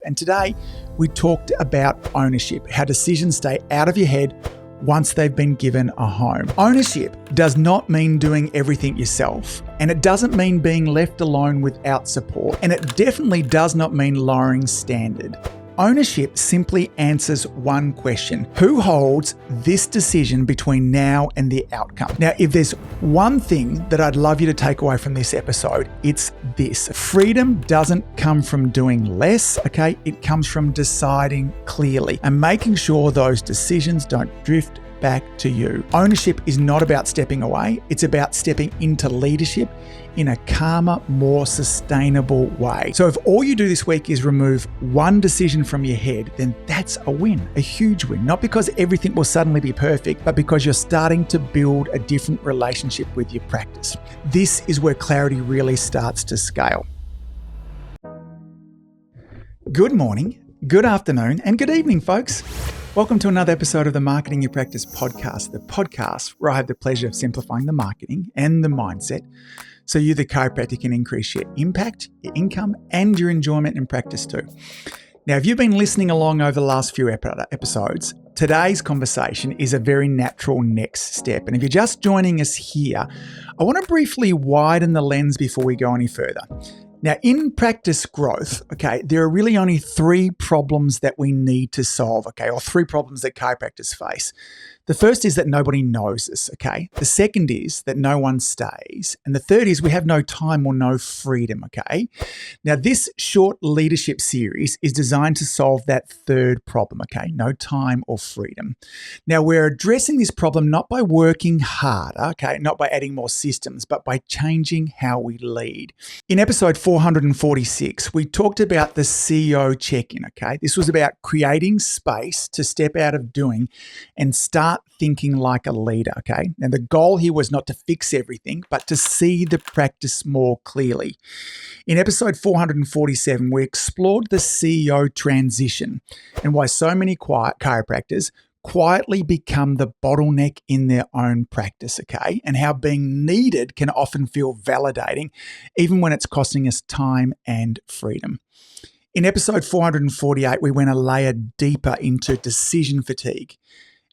And today we talked about ownership, how decisions stay out of your head once they've been given a home. Ownership does not mean doing everything yourself, and it doesn't mean being left alone without support, and it definitely does not mean lowering standard. Ownership simply answers one question: who holds this decision between now and the outcome? Now, if there's one thing that I'd love you to take away from this episode, it's this. Freedom doesn't come from doing less, okay? It comes from deciding clearly and making sure those decisions don't drift back to you. Ownership is not about stepping away. It's about stepping into leadership in a calmer, more sustainable way. So if all you do this week is remove one decision from your head, then that's a win, a huge win. Not because everything will suddenly be perfect, but because you're starting to build a different relationship with your practice. This is where clarity really starts to scale. Good morning, good afternoon, and good evening, folks. Welcome to another episode of the Marketing Your Practice podcast, the podcast where I have the pleasure of simplifying the marketing and the mindset so you, the chiropractor, can increase your impact, your income, and your enjoyment in practice too. Now, if you've been listening along over the last few episodes, today's conversation is a very natural next step. And if you're just joining us here, I want to briefly widen the lens before we go any further. Now, in practice growth, okay, there are really only three problems that we need to solve, okay, or three problems that chiropractors face. The first is that nobody knows us, okay? The second is that no one stays. And the third is we have no time or no freedom, okay? Now, this short leadership series is designed to solve that third problem, okay? No time or freedom. Now, we're addressing this problem not by working harder, okay? Not by adding more systems, but by changing how we lead. In episode 446, we talked about the CEO check-in, okay? This was about creating space to step out of doing and start thinking like a leader, okay? And the goal here was not to fix everything, but to see the practice more clearly. In episode 447, we explored the CEO transition and why so many chiropractors quietly become the bottleneck in their own practice, okay? And how being needed can often feel validating, even when it's costing us time and freedom. In episode 448, we went a layer deeper into decision fatigue.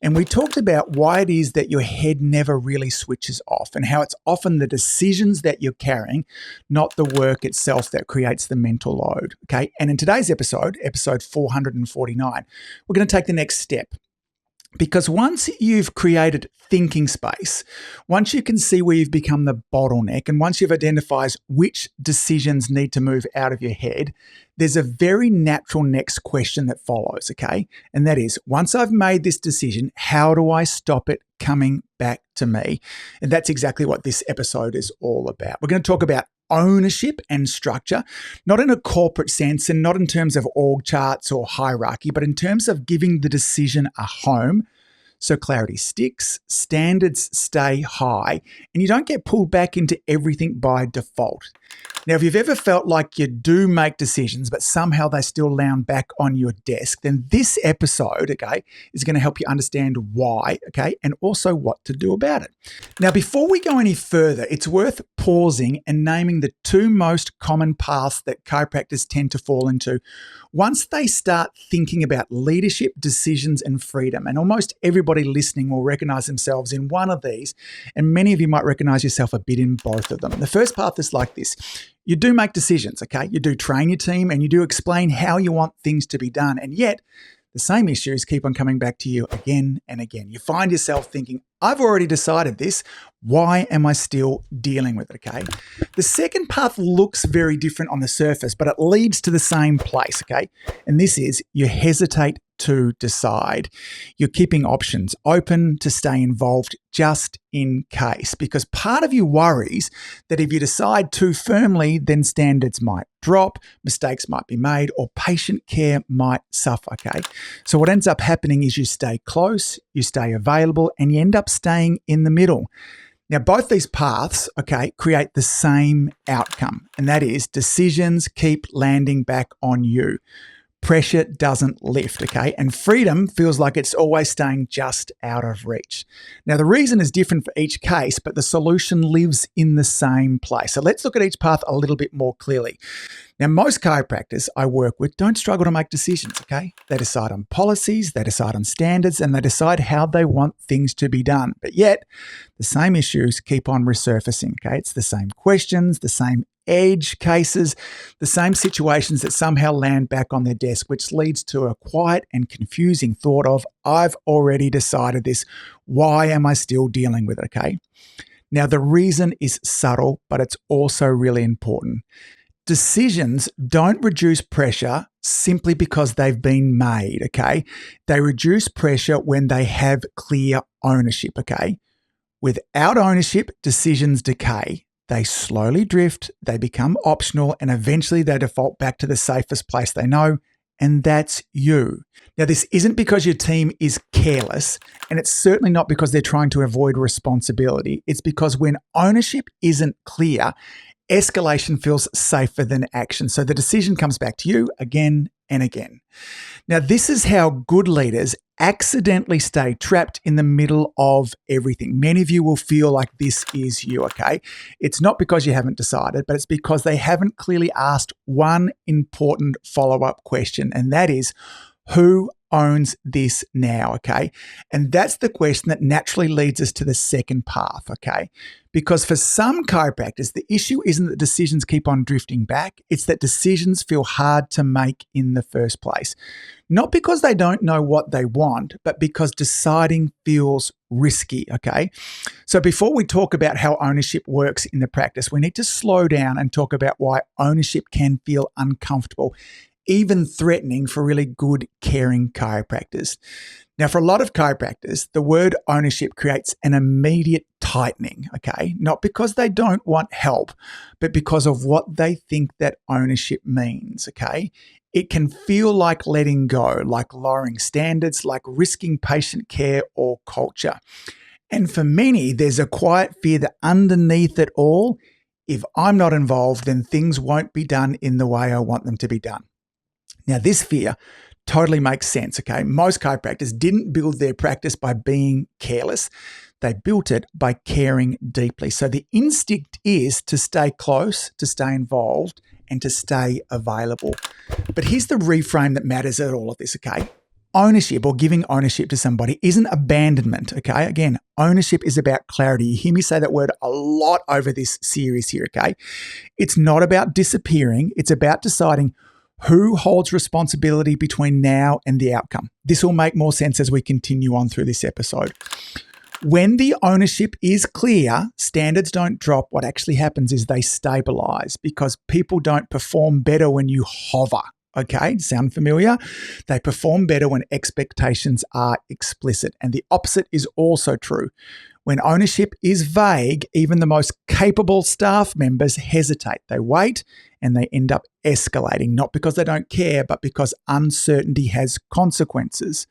And we talked about why it is that your head never really switches off and how it's often the decisions that you're carrying, not the work itself, that creates the mental load, okay? And in today's episode 449, we're going to take the next step. Because once you've created thinking space, once you can see where you've become the bottleneck, and once you've identified which decisions need to move out of your head, there's a very natural next question that follows, okay? And that is, once I've made this decision, how do I stop it coming back to me? And that's exactly what this episode is all about. We're going to talk about ownership and structure, not in a corporate sense and not in terms of org charts or hierarchy, but in terms of giving the decision a home so clarity sticks, standards stay high, and you don't get pulled back into everything by default. Now, if you've ever felt like you do make decisions, but somehow they still land back on your desk, then this episode, okay, is going to help you understand why, okay, and also what to do about it. Now, before we go any further, it's worth pausing and naming the two most common paths that chiropractors tend to fall into once they start thinking about leadership, decisions, and freedom. And almost everybody listening will recognize themselves in one of these, and many of you might recognize yourself a bit in both of them. The first path is like this. You do make decisions, okay? You do train your team and you do explain how you want things to be done. And yet, the same issues keep on coming back to you again and again. You find yourself thinking, I've already decided this. Why am I still dealing with it, okay? The second path looks very different on the surface, but it leads to the same place, okay? And this is you hesitate to decide. You're keeping options open to stay involved just in case, because part of you worries that if you decide too firmly, then standards might drop, mistakes might be made, or patient care might suffer, okay? So what ends up happening is you stay close, you stay available, and you end up staying in the middle. Now, both these paths, okay, create the same outcome, and that is decisions keep landing back on you. Pressure doesn't lift, okay? And freedom feels like it's always staying just out of reach. Now, the reason is different for each case, but the solution lives in the same place. So let's look at each path a little bit more clearly. Now, most chiropractors I work with don't struggle to make decisions, okay? They decide on policies, they decide on standards, and they decide how they want things to be done. But yet, the same issues keep on resurfacing, okay? It's the same questions, the same edge cases, the same situations that somehow land back on their desk, which leads to a quiet and confusing thought of, I've already decided this. Why am I still dealing with it, okay? Now, the reason is subtle, but it's also really important. Decisions don't reduce pressure simply because they've been made, okay? They reduce pressure when they have clear ownership, okay? Without ownership, decisions decay. They slowly drift, they become optional, and eventually they default back to the safest place they know, and that's you. Now, this isn't because your team is careless, and it's certainly not because they're trying to avoid responsibility. It's because when ownership isn't clear, escalation feels safer than action. So the decision comes back to you again and again. Now, this is how good leaders accidentally stay trapped in the middle of everything. Many of you will feel like this is you, okay? It's not because you haven't decided, but it's because they haven't clearly asked one important follow-up question, and that is, who owns this now, okay? And that's the question that naturally leads us to the second path, okay? Because for some chiropractors, the issue isn't that decisions keep on drifting back, it's that decisions feel hard to make in the first place. Not because they don't know what they want, but because deciding feels risky, okay? So before we talk about how ownership works in the practice, we need to slow down and talk about why ownership can feel uncomfortable, even threatening for really good, caring chiropractors. Now, for a lot of chiropractors, the word ownership creates an immediate tightening, okay? Not because they don't want help, but because of what they think that ownership means, okay? It can feel like letting go, like lowering standards, like risking patient care or culture. And for many, there's a quiet fear that underneath it all, if I'm not involved, then things won't be done in the way I want them to be done. Now, this fear totally makes sense, okay? Most chiropractors didn't build their practice by being careless. They built it by caring deeply. So the instinct is to stay close, to stay involved, and to stay available. But here's the reframe that matters at all of this, okay? Ownership or giving ownership to somebody isn't abandonment, okay? Again, ownership is about clarity. You hear me say that word a lot over this series here, okay? It's not about disappearing. It's about deciding who holds responsibility between now and the outcome. This will make more sense as we continue on through this episode. When the ownership is clear, standards don't drop. What actually happens is they stabilize because people don't perform better when you hover. Okay, sound familiar? They perform better when expectations are explicit. And the opposite is also true. When ownership is vague, even the most capable staff members hesitate. They wait and they end up escalating, not because they don't care, but because uncertainty has consequences.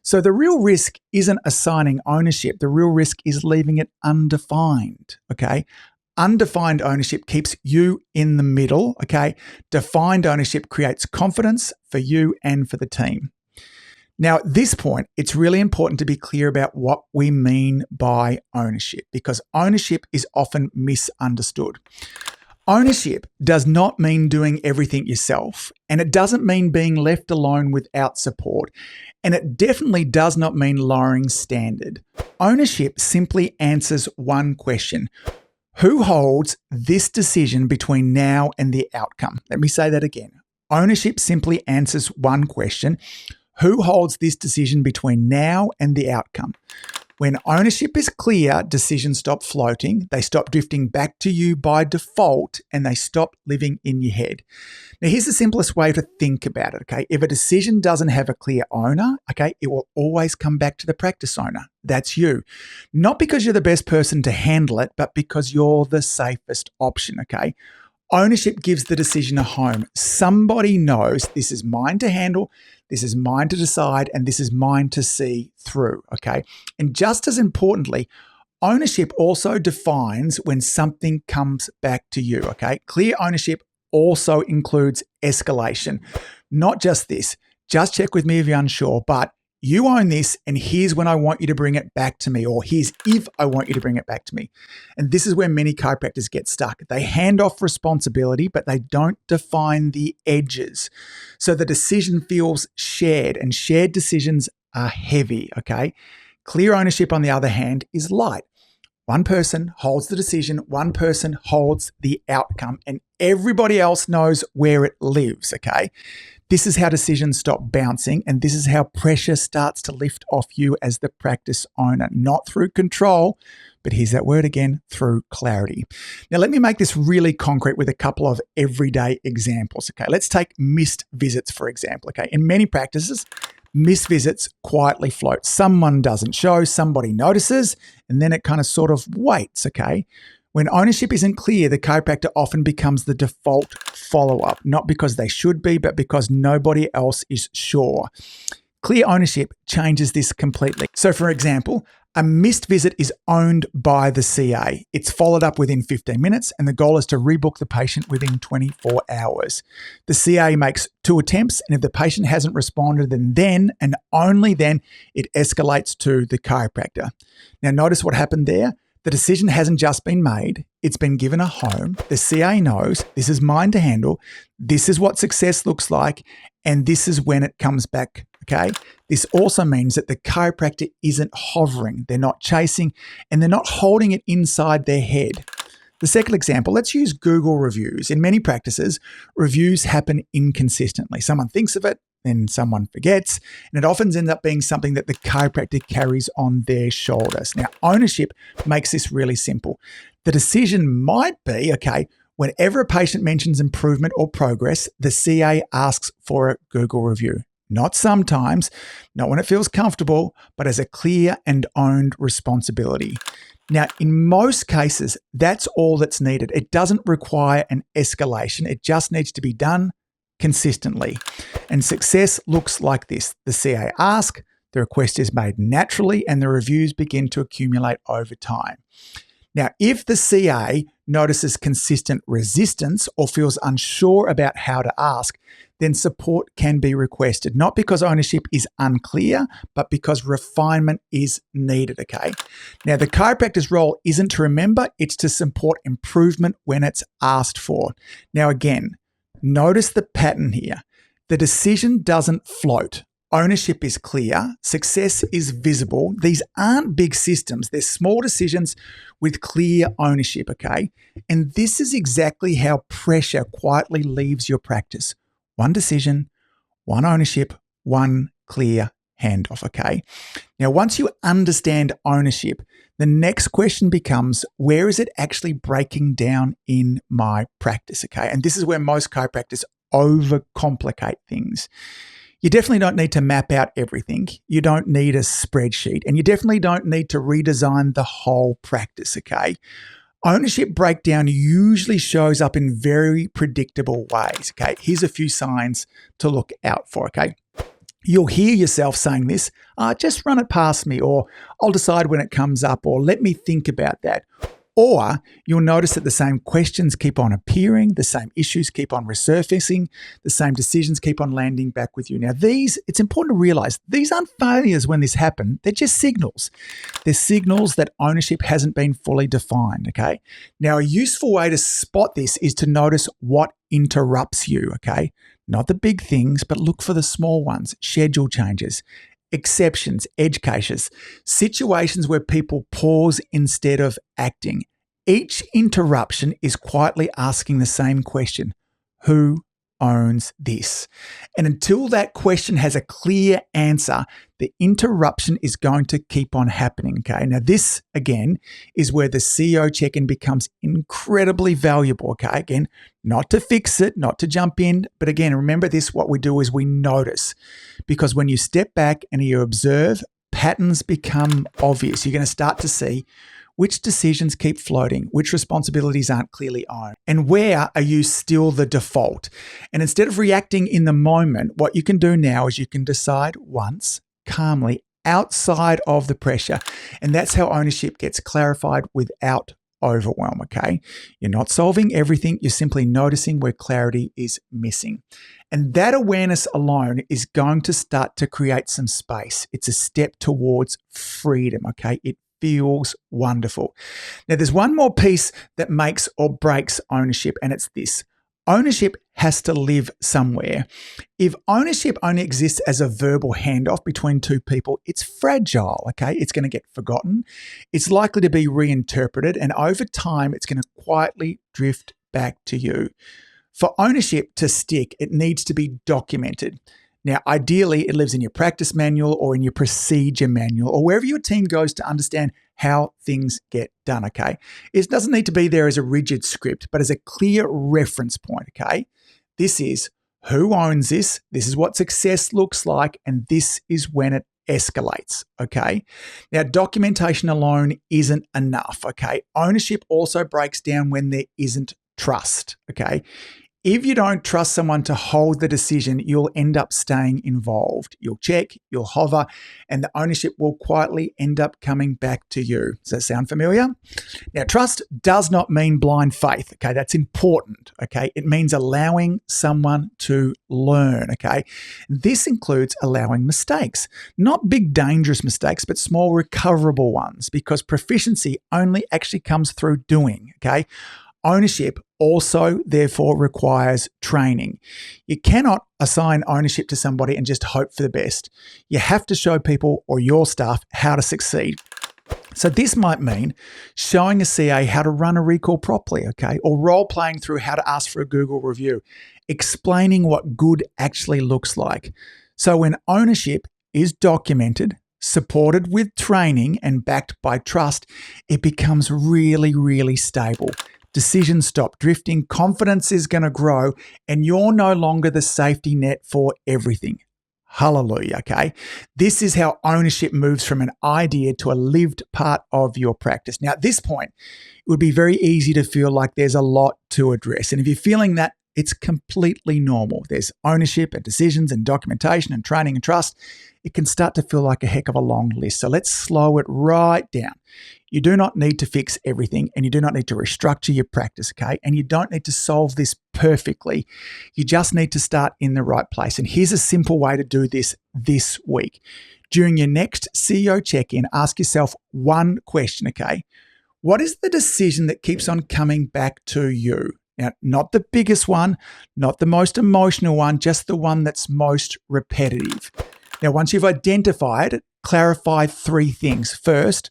So the real risk isn't assigning ownership. The real risk is leaving it undefined, okay? Undefined ownership keeps you in the middle, okay? Defined ownership creates confidence for you and for the team. Now, at this point, it's really important to be clear about what we mean by ownership because ownership is often misunderstood. Ownership does not mean doing everything yourself, and it doesn't mean being left alone without support, and it definitely does not mean lowering standard. Ownership simply answers one question. Who holds this decision between now and the outcome? Let me say that again. Ownership simply answers one question. Who holds this decision between now and the outcome? When ownership is clear, decisions stop floating, they stop drifting back to you by default, and they stop living in your head. Now, here's the simplest way to think about it, okay? If a decision doesn't have a clear owner, okay, it will always come back to the practice owner. That's you. Not because you're the best person to handle it, but because you're the safest option, okay? Ownership gives the decision a home. Somebody knows this is mine to handle, this is mine to decide, and this is mine to see through, okay? And just as importantly, ownership also defines when something comes back to you, okay? Clear ownership also includes escalation. Not just this, just check with me if you're unsure, but You own this, and here's when I want you to bring it back to me, or here's if I want you to bring it back to me. And this is where many chiropractors get stuck. They hand off responsibility, but they don't define the edges. So the decision feels shared, and shared decisions are heavy, okay? Clear ownership, on the other hand, is light. One person holds the decision, one person holds the outcome, and everybody else knows where it lives, okay? This is how decisions stop bouncing, and this is how pressure starts to lift off you as the practice owner, not through control, but here's that word again, through clarity. Now, let me make this really concrete with a couple of everyday examples, okay? Let's take missed visits, for example, okay? In many practices, missed visits quietly float. Someone doesn't show, somebody notices, and then it kind of sort of waits, okay? When ownership isn't clear, the chiropractor often becomes the default follow-up, not because they should be, but because nobody else is sure. Clear ownership changes this completely. So, for example, a missed visit is owned by the CA. It's followed up within 15 minutes, and the goal is to rebook the patient within 24 hours. The CA makes 2 attempts, and if the patient hasn't responded, then and only then it escalates to the chiropractor. Now, notice what happened there. The decision hasn't just been made. It's been given a home. The CA knows this is mine to handle. This is what success looks like. And this is when it comes back. Okay. This also means that the chiropractor isn't hovering. They're not chasing, and they're not holding it inside their head. The second example, let's use Google reviews. In many practices, reviews happen inconsistently. Someone thinks of it, then someone forgets, and it often ends up being something that the chiropractor carries on their shoulders. Now, ownership makes this really simple. The decision might be, okay, whenever a patient mentions improvement or progress, the CA asks for a Google review. Not sometimes, not when it feels comfortable, but as a clear and owned responsibility. Now, in most cases, that's all that's needed. It doesn't require an escalation. It just needs to be done consistently. And success looks like this. The CA asks, the request is made naturally, and the reviews begin to accumulate over time. Now, if the CA notices consistent resistance or feels unsure about how to ask, then support can be requested, not because ownership is unclear, but because refinement is needed, okay? Now, the chiropractor's role isn't to remember, it's to support improvement when it's asked for. Now, again, notice the pattern here. The decision doesn't float. Ownership is clear. Success is visible. These aren't big systems. They're small decisions with clear ownership, okay? And this is exactly how pressure quietly leaves your practice. One decision, one ownership, one clear handoff, okay? Now, once you understand ownership, the next question becomes, where is it actually breaking down in my practice, okay? And this is where most chiropractors overcomplicate things. You definitely don't need to map out everything. You don't need a spreadsheet, and you definitely don't need to redesign the whole practice, okay? Ownership breakdown usually shows up in very predictable ways, okay? Here's a few signs to look out for, okay? You'll hear yourself saying this, just run it past me, or I'll decide when it comes up, or let me think about that. Or you'll notice that the same questions keep on appearing, the same issues keep on resurfacing, the same decisions keep on landing back with you. Now, it's important to realize these aren't failures when this happens. They're just signals. They're signals that ownership hasn't been fully defined, okay? Now, a useful way to spot this is to notice what interrupts you, okay? Not the big things, but look for the small ones, schedule changes, exceptions, edge cases, situations where people pause instead of acting. Each interruption is quietly asking the same question: who owns this? And until that question has a clear answer, the interruption is going to keep on happening, okay? Now, this, again, is where the CEO check-in becomes incredibly valuable, okay? Again, not to fix it, not to jump in, but again, remember this, what we do is we notice. Because when you step back and you observe, patterns become obvious. You're going to start to see which decisions keep floating, which responsibilities aren't clearly owned, and where are you still the default. And instead of reacting in the moment, what you can do now is you can decide once, calmly, outside of the pressure. And that's how ownership gets clarified without overwhelm, okay? You're not solving everything. You're simply noticing where clarity is missing. And that awareness alone is going to start to create some space. It's a step towards freedom, okay? It feels wonderful. Now, there's one more piece that makes or breaks ownership, and it's this. Ownership has to live somewhere. If ownership only exists as a verbal handoff between two people, it's fragile, okay? It's going to get forgotten. It's likely to be reinterpreted, and over time, it's going to quietly drift back to you. For ownership to stick, it needs to be documented. Now, ideally, it lives in your practice manual or in your procedure manual or wherever your team goes to understand how things get done, okay? It doesn't need to be there as a rigid script, but as a clear reference point, okay? This is who owns this is what success looks like, and this is when it escalates, okay? Now, documentation alone isn't enough, okay? Ownership also breaks down when there isn't trust, okay? If you don't trust someone to hold the decision, you'll end up staying involved. You'll check, you'll hover, and the ownership will quietly end up coming back to you. Does that sound familiar? Now, trust does not mean blind faith, okay? That's important, okay? It means allowing someone to learn, okay? This includes allowing mistakes, not big dangerous mistakes, but small recoverable ones, because proficiency only actually comes through doing, okay? Ownership also, therefore, requires training. You cannot assign ownership to somebody and just hope for the best. You have to show people or your staff how to succeed. So this might mean showing a CA how to run a recall properly, okay? Or role-playing through how to ask for a Google review, explaining what good actually looks like. So when ownership is documented, supported with training, and backed by trust, it becomes really, really stable. Decisions stop drifting, confidence is going to grow, and you're no longer the safety net for everything. Hallelujah, okay? This is how ownership moves from an idea to a lived part of your practice. Now, at this point, it would be very easy to feel like there's a lot to address. And if you're feeling that, it's completely normal. There's ownership and decisions and documentation and training and trust. It can start to feel like a heck of a long list. So let's slow it right down. You do not need to fix everything, and you do not need to restructure your practice, okay? And you don't need to solve this perfectly. You just need to start in the right place. And here's a simple way to do this week. During your next CEO check-in, ask yourself one question, okay? What is the decision that keeps on coming back to you? Now, not the biggest one, not the most emotional one, just the one that's most repetitive. Now, once you've identified it, clarify three things. First,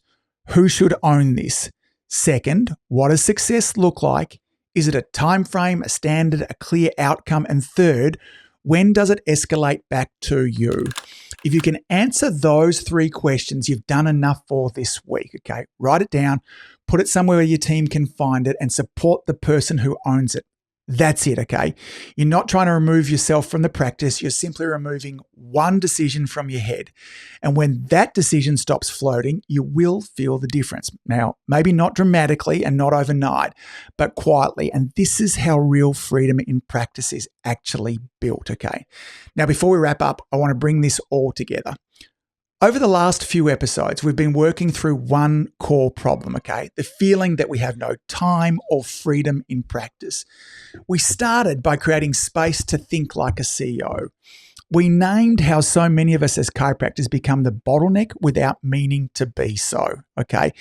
who should own this? Second, what does success look like? Is it a time frame, a standard, a clear outcome? And third, when does it escalate back to you? If you can answer those three questions, you've done enough for this week, okay? Write it down, put it somewhere where your team can find it, and support the person who owns it. That's it, okay? You're not trying to remove yourself from the practice. You're simply removing one decision from your head. And when that decision stops floating, you will feel the difference. Now, maybe not dramatically and not overnight, but quietly. And this is how real freedom in practice is actually built, okay? Now, before we wrap up, I want to bring this all together. Over the last few episodes, we've been working through one core problem, okay? The feeling that we have no time or freedom in practice. We started by creating space to think like a CEO. We named how so many of us as chiropractors become the bottleneck without meaning to be so, okay?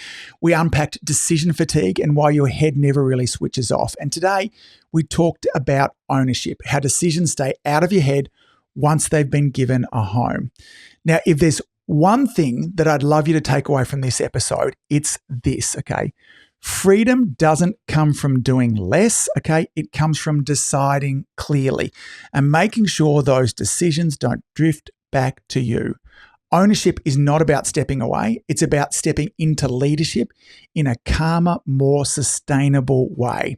We unpacked decision fatigue and why your head never really switches off. And today, we talked about ownership, how decisions stay out of your head once they've been given a home. Now, if there's one thing that I'd love you to take away from this episode, it's this, okay? Freedom doesn't come from doing less, okay? It comes from deciding clearly and making sure those decisions don't drift back to you. Ownership is not about stepping away. It's about stepping into leadership in a calmer, more sustainable way.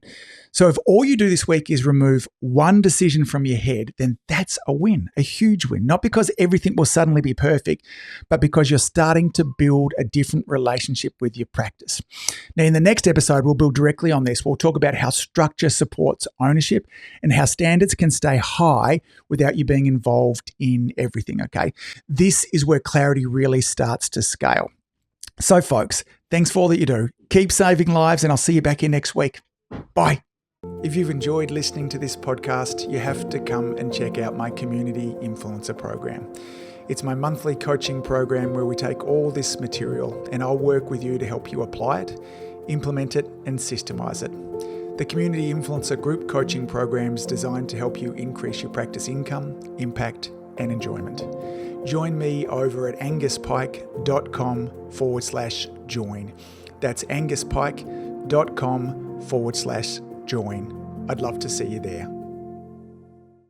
So if all you do this week is remove one decision from your head, then that's a win, a huge win. Not because everything will suddenly be perfect, but because you're starting to build a different relationship with your practice. Now, in the next episode, we'll build directly on this. We'll talk about how structure supports ownership and how standards can stay high without you being involved in everything, okay? This is where clarity really starts to scale. So folks, Thanks for all that you do. Keep saving lives, and I'll see you back here next week. Bye. If you've enjoyed listening to this podcast, you have to come and check out my Community Influencer Program. It's my monthly coaching program where we take all this material and I'll work with you to help you apply it, implement it, and systemize it. The Community Influencer Group Coaching Program is designed to help you increase your practice income, impact, and enjoyment. Join me over at anguspyke.com/join. That's anguspyke.com/join. I'd love to see you there.